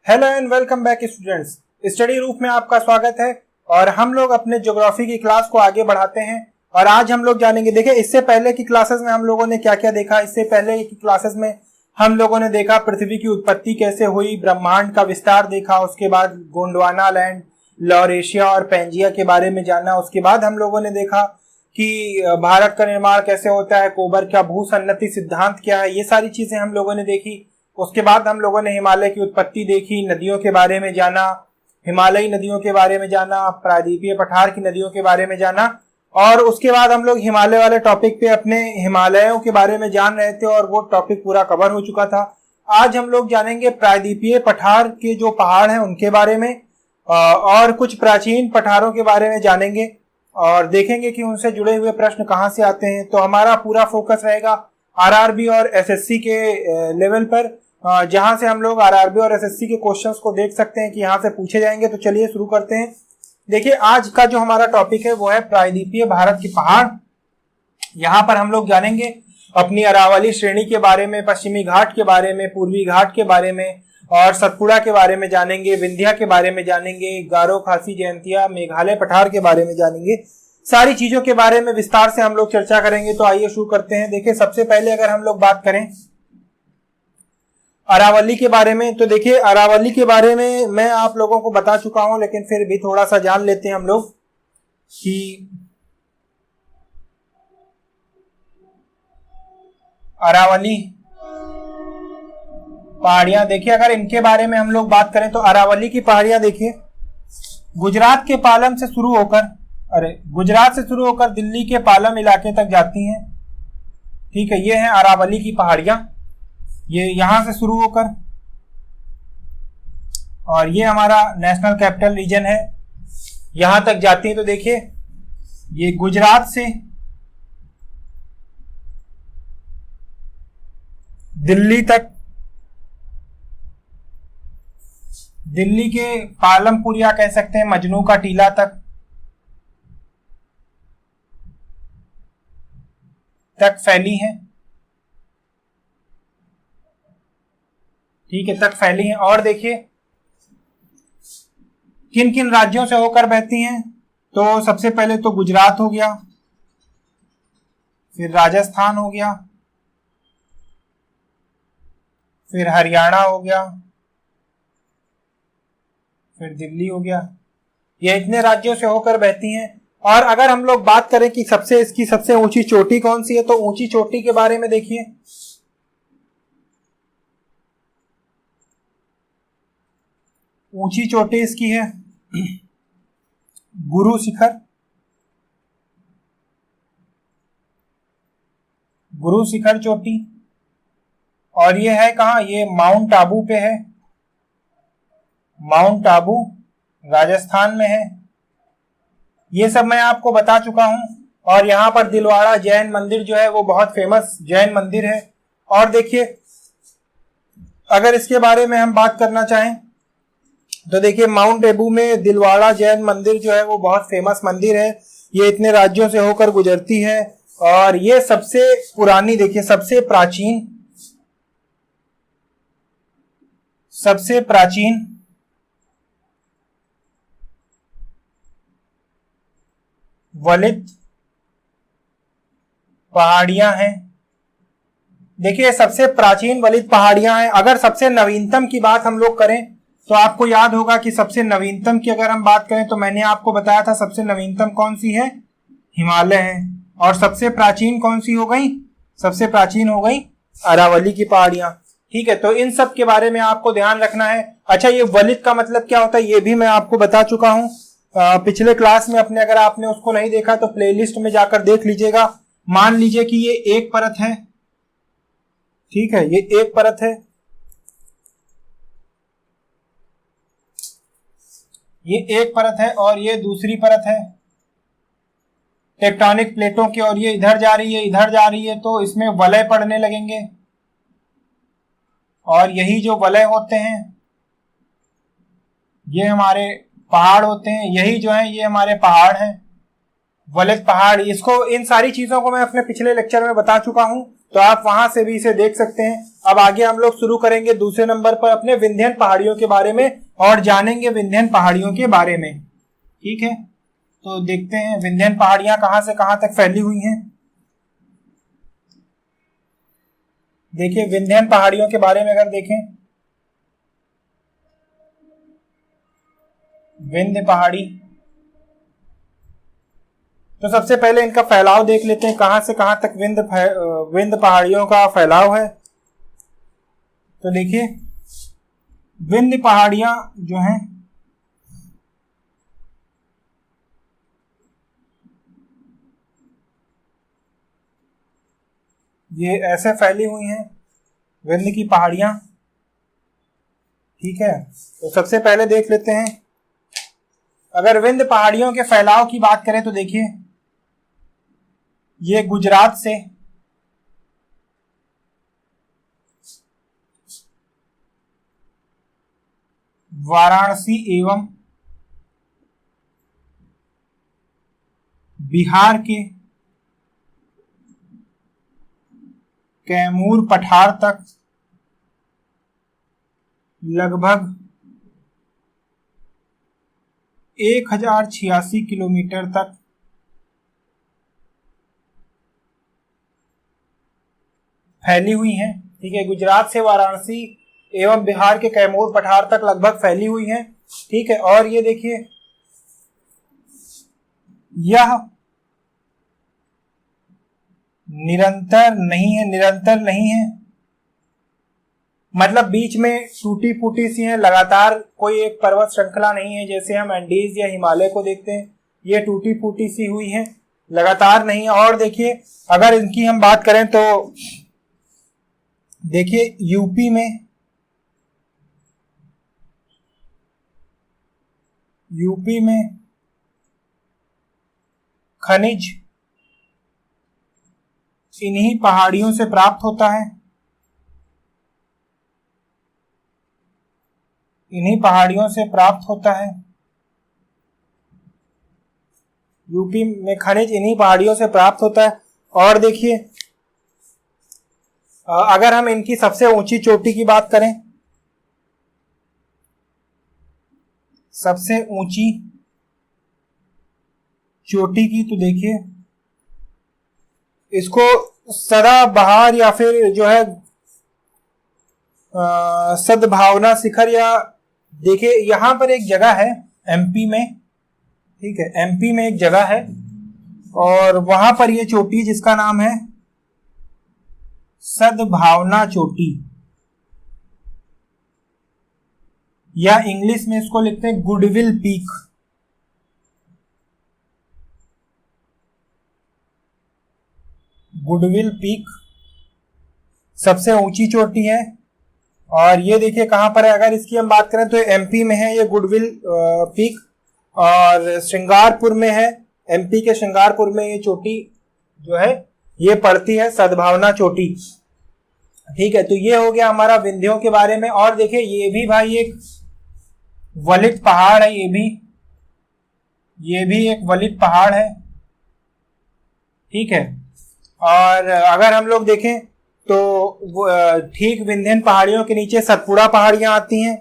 Hello and welcome back students. Study रूप में आपका स्वागत है और हम लोग अपने ज्योग्राफी की क्लास को आगे बढ़ाते हैं। और आज हम लोग जानेंगे, देखिए इससे पहले की क्लासेस में हम लोगों ने क्या क्या देखा। इससे पहले की क्लासेस में हम लोगों ने देखा पृथ्वी की उत्पत्ति कैसे हुई, ब्रह्मांड का विस्तार देखा, उसके बाद गोंडवाना लैंड, लॉरेशिया और पैंजिया के बारे में जाना। उसके बाद हम लोगों ने देखा कि भारत का निर्माण कैसे होता है, कोबर का भूसन्नति सिद्धांत क्या है, ये सारी चीजें हम लोगों ने देखी। उसके बाद हम लोगों ने हिमालय की उत्पत्ति देखी, नदियों के बारे में जाना, हिमालयी नदियों के बारे में जाना, प्रायद्वीपीय पठार की नदियों के बारे में जाना। और उसके बाद हम लोग हिमालय वाले टॉपिक पे अपने हिमालयों के बारे में जान रहे थे और वो टॉपिक पूरा कवर हो चुका था। आज हम लोग जानेंगे प्रायद्वीपीय पठार के जो पहाड़ हैं उनके बारे में और कुछ प्राचीन पठारों के बारे में जानेंगे और देखेंगे कि उनसे जुड़े हुए प्रश्न कहाँ से आते हैं। तो हमारा पूरा फोकस रहेगा आरआरबी और एसएससी के लेवल पर, जहां से हम लोग आरआरबी और एसएससी के क्वेश्चंस को देख सकते हैं कि यहां से पूछे जाएंगे। तो चलिए शुरू करते हैं। देखिए आज का जो हमारा टॉपिक है वो है प्रायद्वीपीय भारत के पहाड़। यहाँ पर हम लोग जानेंगे अपनी अरावली श्रेणी के बारे में, पश्चिमी घाट के बारे में, पूर्वी घाट के बारे में और सतपुड़ा के बारे में जानेंगे, विंध्या के बारे में जानेंगे, गारो, खासी, जयंतिया, मेघालय पठार के बारे में जानेंगे। सारी चीजों के बारे में विस्तार से हम लोग चर्चा करेंगे। तो आइए शुरू करते हैं। देखिए सबसे पहले अगर हम लोग बात करें अरावली के बारे में, तो देखिए अरावली के बारे में मैं आप लोगों को बता चुका हूं, लेकिन फिर भी थोड़ा सा जान लेते हैं हम लोग कि अरावली पहाड़ियां, देखिए अगर इनके बारे में हम लोग बात करें तो अरावली की पहाड़ियां देखिए गुजरात के पालम से शुरू होकर दिल्ली के पालम इलाके तक जाती हैं। ठीक है, ये है अरावली की पहाड़ियां, ये यहां से शुरू होकर और ये हमारा नेशनल कैपिटल रीजन है, यहां तक जाती है। तो देखिए ये गुजरात से दिल्ली तक, दिल्ली के पालमपुर या कह सकते हैं मजनू का टीला तक फैली है। ठीक है, तक फैली है। और देखिए किन किन राज्यों से होकर बहती हैं, तो सबसे पहले तो गुजरात हो गया, फिर राजस्थान हो गया, फिर हरियाणा हो गया, फिर दिल्ली हो गया। ये इतने राज्यों से होकर बहती हैं। और अगर हम लोग बात करें कि इसकी सबसे ऊंची चोटी कौन सी है, तो ऊंची चोटी के बारे में देखिए ऊंची चोटी इसकी है गुरु शिखर चोटी। और ये है कहाँ, ये माउंट आबू पे है, माउंट आबू राजस्थान में है। ये सब मैं आपको बता चुका हूं। और यहाँ पर दिलवाड़ा जैन मंदिर जो है वो बहुत फेमस जैन मंदिर है। और देखिए अगर इसके बारे में हम बात करना चाहें तो देखिए माउंट आबू में दिलवाड़ा जैन मंदिर जो है वो बहुत फेमस मंदिर है। ये इतने राज्यों से होकर गुजरती है और ये सबसे पुरानी, देखिए सबसे प्राचीन वलित पहाड़ियां हैं। देखिए सबसे प्राचीन वलित पहाड़ियां हैं। अगर सबसे नवीनतम की बात हम लोग करें तो आपको याद होगा कि सबसे नवीनतम की अगर हम बात करें तो मैंने आपको बताया था सबसे नवीनतम कौन सी है, हिमालय है। और सबसे प्राचीन कौन सी हो गई, सबसे प्राचीन हो गई अरावली की पहाड़ियां। ठीक है, तो इन सब के बारे में आपको ध्यान रखना है। अच्छा, ये वलित का मतलब क्या होता है ये भी मैं आपको बता चुका हूं पिछले क्लास में अपने। अगर आपने उसको नहीं देखा तो प्लेलिस्ट में जाकर देख लीजिएगा। मान लीजिए कि ये एक परत है, ठीक है, ये एक परत है, ये एक परत है और ये दूसरी परत है टेक्टोनिक प्लेटों की, और ये इधर जा रही है, इधर जा रही है, तो इसमें वलय पड़ने लगेंगे। और यही जो वलय होते हैं ये हमारे पहाड़ होते हैं, यही जो है ये हमारे पहाड़ हैं, वलित पहाड़। इसको, इन सारी चीजों को मैं अपने पिछले लेक्चर में बता चुका हूं, तो आप वहां से भी इसे देख सकते हैं। अब आगे हम लोग शुरू करेंगे दूसरे नंबर पर अपने विंध्यन पहाड़ियों के बारे में और जानेंगे विंध्यन पहाड़ियों के बारे में। ठीक है, तो देखते हैं विंध्यन पहाड़ियां कहां से कहां तक फैली हुई हैं। देखिए विंध्यन पहाड़ियों के बारे में अगर देखें, विंध्य पहाड़ी, तो सबसे पहले इनका फैलाव देख लेते हैं, कहां से कहां तक विंध्य पहाड़ियों का फैलाव है। तो देखिए विंध्य पहाड़ियां जो हैं ये ऐसे फैली हुई हैं विंध्य की पहाड़ियां। ठीक है, तो सबसे पहले देख लेते हैं, अगर विंध्य पहाड़ियों के फैलाव की बात करें तो देखिए ये गुजरात से वाराणसी एवं बिहार के कैमूर पठार तक लगभग 1086 किलोमीटर तक फैली हुई हैं। ठीक है, गुजरात से वाराणसी एवं बिहार के कैमूर पठार तक लगभग फैली हुई हैं। ठीक है, और ये देखिए यह निरंतर नहीं है, मतलब बीच में टूटी फूटी सी है, लगातार कोई एक पर्वत श्रृंखला नहीं है जैसे हम एंडीज या हिमालय को देखते हैं। ये टूटी फूटी सी हुई है, लगातार नहीं है। और देखिए अगर इनकी हम बात करें तो देखिए यूपी में खनिज इन्हीं पहाड़ियों से प्राप्त होता है, इन्हीं पहाड़ियों से प्राप्त होता है। यूपी में खनिज इन्हीं पहाड़ियों से प्राप्त होता है। और देखिए अगर हम इनकी सबसे ऊंची चोटी की बात करें, सबसे ऊंची चोटी की, तो देखिए इसको सदाबहार या फिर जो है सद्भावना शिखर, या देखिए यहां पर एक जगह है एमपी में। ठीक है, एमपी में एक जगह है और वहां पर ये चोटी जिसका नाम है सद्भावना चोटी, या इंग्लिश में इसको लिखते हैं गुडविल पीक। गुडविल पीक सबसे ऊंची चोटी है और ये देखिए कहां पर है। अगर इसकी हम बात करें तो एमपी में है ये गुडविल पीक, और श्रृंगारपुर में है, एमपी के श्रृंगारपुर में ये चोटी जो है ये पड़ती है, सद्भावना चोटी। ठीक है, तो ये हो गया हमारा विंध्यों के बारे में। और देखिए ये भी भाई एक वलित पहाड़ है, ये भी एक वलित पहाड़ है। ठीक है, और अगर हम लोग देखें तो ठीक विंध्यन पहाड़ियों के नीचे सतपुड़ा पहाड़ियां आती हैं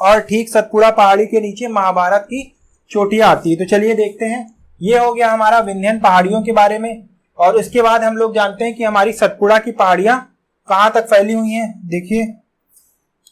और ठीक सतपुड़ा पहाड़ी के नीचे महाभारत की चोटियां आती है। तो चलिए देखते हैं, ये हो गया हमारा विंध्यन पहाड़ियों के बारे में। और इसके बाद हम लोग जानते हैं कि हमारी सतपुड़ा की पहाड़ियां कहां तक फैली हुई हैं।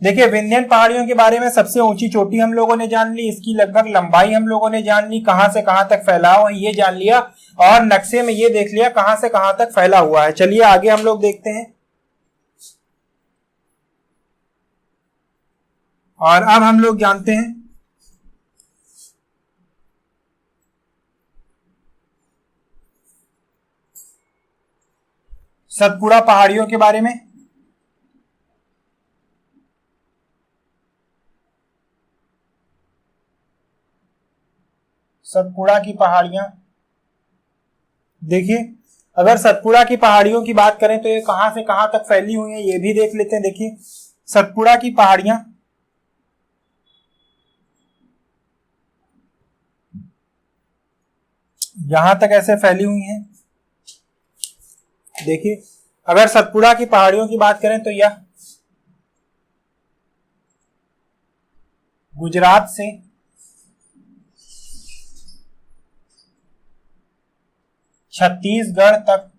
देखिए विंध्यन पहाड़ियों के बारे में सबसे ऊंची चोटी हम लोगों ने जान ली, इसकी लगभग लंबाई हम लोगों ने जान ली, कहां से कहां तक फैलाव है ये जान लिया, और नक्शे में ये देख लिया कहां से कहां तक फैला हुआ है। चलिए आगे हम लोग देखते हैं। और अब हम लोग जानते हैं सतपुड़ा पहाड़ियों के बारे में। सतपुड़ा की पहाड़ियां, देखिए अगर सतपुड़ा की पहाड़ियों की बात करें तो ये कहां से कहां तक फैली हुई है ये भी देख लेते हैं। देखिए सतपुड़ा की पहाड़ियां यहां तक ऐसे फैली हुई हैं। देखिए अगर सतपुड़ा की पहाड़ियों की बात करें तो यह गुजरात से छत्तीसगढ़ तक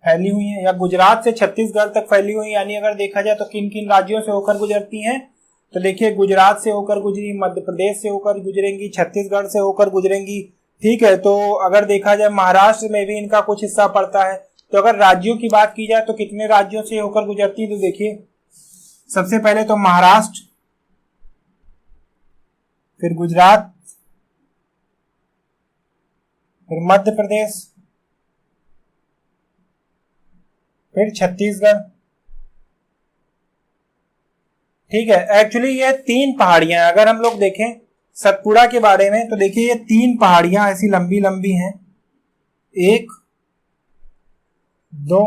फैली हुई है, या गुजरात से छत्तीसगढ़ तक फैली हुई है। यानी अगर देखा जाए तो किन किन राज्यों से होकर गुजरती हैं, तो देखिए गुजरात से होकर गुजरी, मध्य प्रदेश से होकर गुजरेंगी, छत्तीसगढ़ से होकर गुजरेंगी। ठीक है, तो अगर देखा जाए महाराष्ट्र में भी इनका कुछ हिस्सा पड़ता है। तो अगर राज्यों की बात की जाए तो कितने राज्यों से होकर गुजरती है, तो देखिए सबसे पहले तो महाराष्ट्र, फिर गुजरात, फिर मध्य प्रदेश, फिर छत्तीसगढ़। ठीक है, एक्चुअली ये 3 पहाड़ियां हैं। अगर हम लोग देखें सतपुड़ा के बारे में तो देखिए ये 3 पहाड़ियां ऐसी लंबी लंबी हैं, 1 2,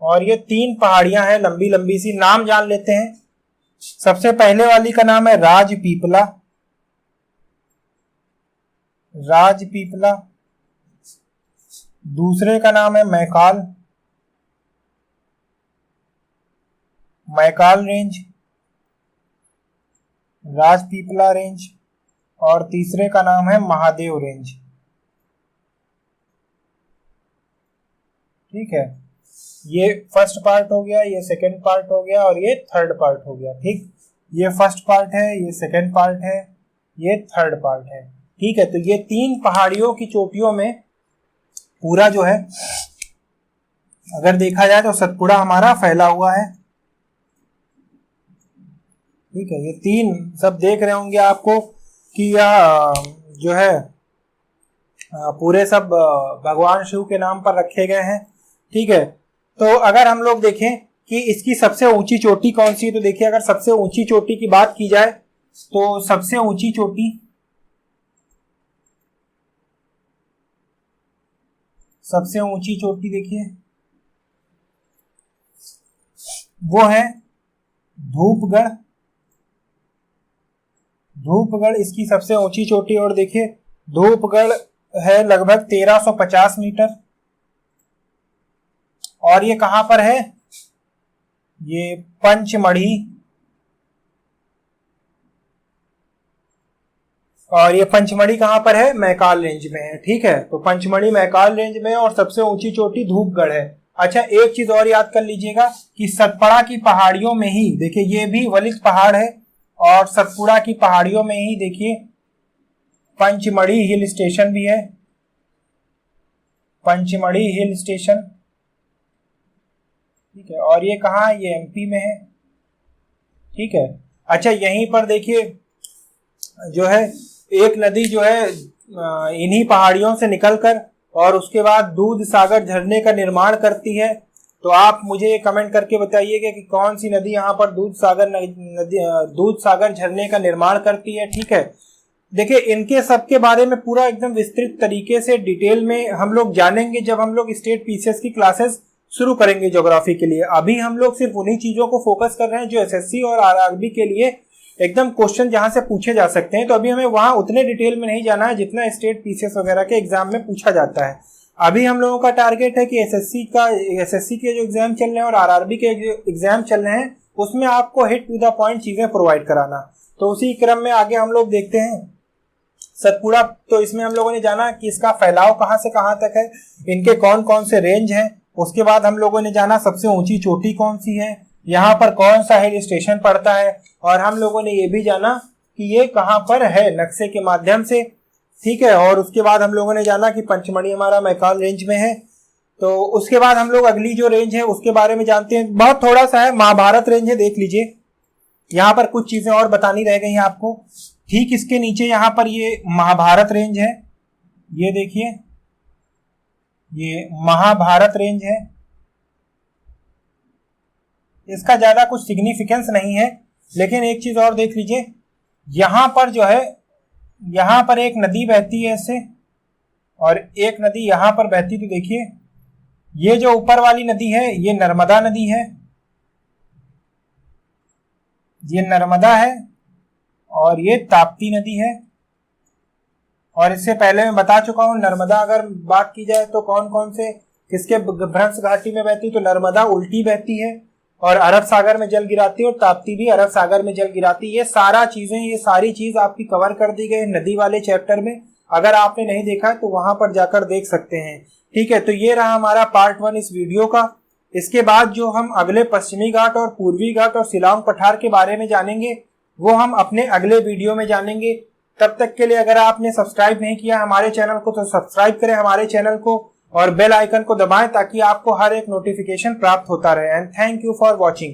और ये 3 पहाड़ियां हैं लंबी लंबी सी। नाम जान लेते हैं। सबसे पहले वाली का नाम है राजपीपला, राजपीपला। दूसरे का नाम है मैकाल, मैकाल रेंज, राजपीपला रेंज। और तीसरे का नाम है महादेव रेंज। ठीक है, ये फर्स्ट पार्ट हो गया, ये सेकंड पार्ट हो गया, और ये थर्ड पार्ट हो गया। ठीक, ये फर्स्ट पार्ट है, ये सेकंड पार्ट है, ये थर्ड पार्ट है। ठीक है, तो ये 3 पहाड़ियों की चोटियों में पूरा जो है अगर देखा जाए तो सतपुड़ा हमारा फैला हुआ है। ठीक है, ये 3 सब देख रहे होंगे आपको कि यह जो है पूरे सब भगवान शिव के नाम पर रखे गए हैं। ठीक है, तो अगर हम लोग देखें कि इसकी सबसे ऊंची चोटी कौन सी है, तो देखिए अगर सबसे ऊंची चोटी की बात की जाए तो सबसे ऊंची चोटी देखिए वो है धूपगढ़। धूपगढ़ इसकी सबसे ऊंची चोटी, और देखिए धूपगढ़ है लगभग 1350 मीटर। और ये कहां पर है, ये पंचमढ़ी, और ये पंचमढ़ी कहां पर है, मैकाल रेंज में है। ठीक है, तो पंचमढ़ी मैकाल रेंज में, और सबसे ऊंची चोटी धूपगढ़ है। अच्छा, एक चीज और याद कर लीजिएगा कि सतपुड़ा की पहाड़ियों में ही देखिए ये भी वलित पहाड़ है, और सतपुड़ा की पहाड़ियों में ही देखिए पंचमढ़ी हिल स्टेशन भी है, पंचमढ़ी हिल स्टेशन। ठीक है, और ये कहाँ है, ये एमपी में है। ठीक है, अच्छा यहीं पर देखिए जो है एक नदी जो है इन्हीं पहाड़ियों से निकलकर और उसके बाद दूध सागर झरने का निर्माण करती है। तो आप मुझे कमेंट करके बताइएगा कि कौन सी नदी यहाँ पर दूध सागर झरने का निर्माण करती है। ठीक है, देखिए इनके सबके बारे में पूरा एकदम विस्तृत तरीके से डिटेल में हम लोग जानेंगे जब हम लोग स्टेट पीसीएस की क्लासेस शुरू करेंगे ज्योग्राफी के लिए। अभी हम लोग सिर्फ उन्हीं चीजों को फोकस कर रहे हैं जो एसएससी और आरआरबी के लिए एकदम क्वेश्चन जहां से पूछे जा सकते हैं। तो अभी हमें वहां उतने डिटेल में नहीं जाना है जितना स्टेट पीसीएस वगैरह के एग्जाम में पूछा जाता है। अभी हम लोगों का टारगेट है कि एसएससी के जो एग्जाम चल रहे हैं और आरआरबी के जो एग्जाम चल रहे हैं उसमें आपको हिट टू द पॉइंट चीजें प्रोवाइड कराना। तो उसी क्रम में आगे हम लोग देखते हैं सतपुड़ा। तो इसमें हम लोगों ने जाना कि इसका फैलाव कहां से कहां तक है, इनके कौन कौन से रेंज हैं। उसके बाद हम लोगों ने जाना सबसे ऊंची चोटी कौन सी है, यहाँ पर कौन सा हिल स्टेशन पड़ता है, और हम लोगों ने ये भी जाना कि ये कहाँ पर है नक्शे के माध्यम से। ठीक है, और उसके बाद हम लोगों ने जाना कि पंचमढ़ी हमारा मैकाल रेंज में है। तो उसके बाद हम लोग अगली जो रेंज है उसके बारे में जानते हैं। बहुत थोड़ा सा है, महाभारत रेंज है, देख लीजिए। यहाँ पर कुछ चीजें और बतानी रह गई हैं आपको। ठीक इसके नीचे यहाँ पर ये महाभारत रेंज है, ये देखिए ये महाभारत रेंज है। इसका ज्यादा कुछ सिग्निफिकेंस नहीं है, लेकिन एक चीज और देख लीजिए, यहां पर जो है यहां पर एक नदी बहती है इससे, और एक नदी यहां पर बहती। तो देखिए ये जो ऊपर वाली नदी है ये नर्मदा नदी है, ये नर्मदा है, और ये ताप्ती नदी है। और इससे पहले मैं बता चुका हूँ नर्मदा अगर बात की जाए तो कौन कौन से किसके भ्रंश घाटी में बहती, तो नर्मदा उल्टी बहती है और अरब सागर में जल गिराती है, और ताप्ती भी अरब सागर में जल गिराती है। ये सारी चीज आपकी कवर कर दी गई नदी वाले चैप्टर में। अगर आपने नहीं देखा है तो वहां पर जाकर देख सकते हैं। ठीक है, तो ये रहा हमारा पार्ट 1 इस वीडियो का। इसके बाद जो हम अगले पश्चिमी घाट और पूर्वी घाट और शिलांग पठार के बारे में जानेंगे वो हम अपने अगले वीडियो में जानेंगे। तब तक के लिए अगर आपने सब्सक्राइब नहीं किया हमारे चैनल को तो सब्सक्राइब करें हमारे चैनल को और बेल आइकन को दबाएं ताकि आपको हर एक नोटिफिकेशन प्राप्त होता रहे। And thank you for watching.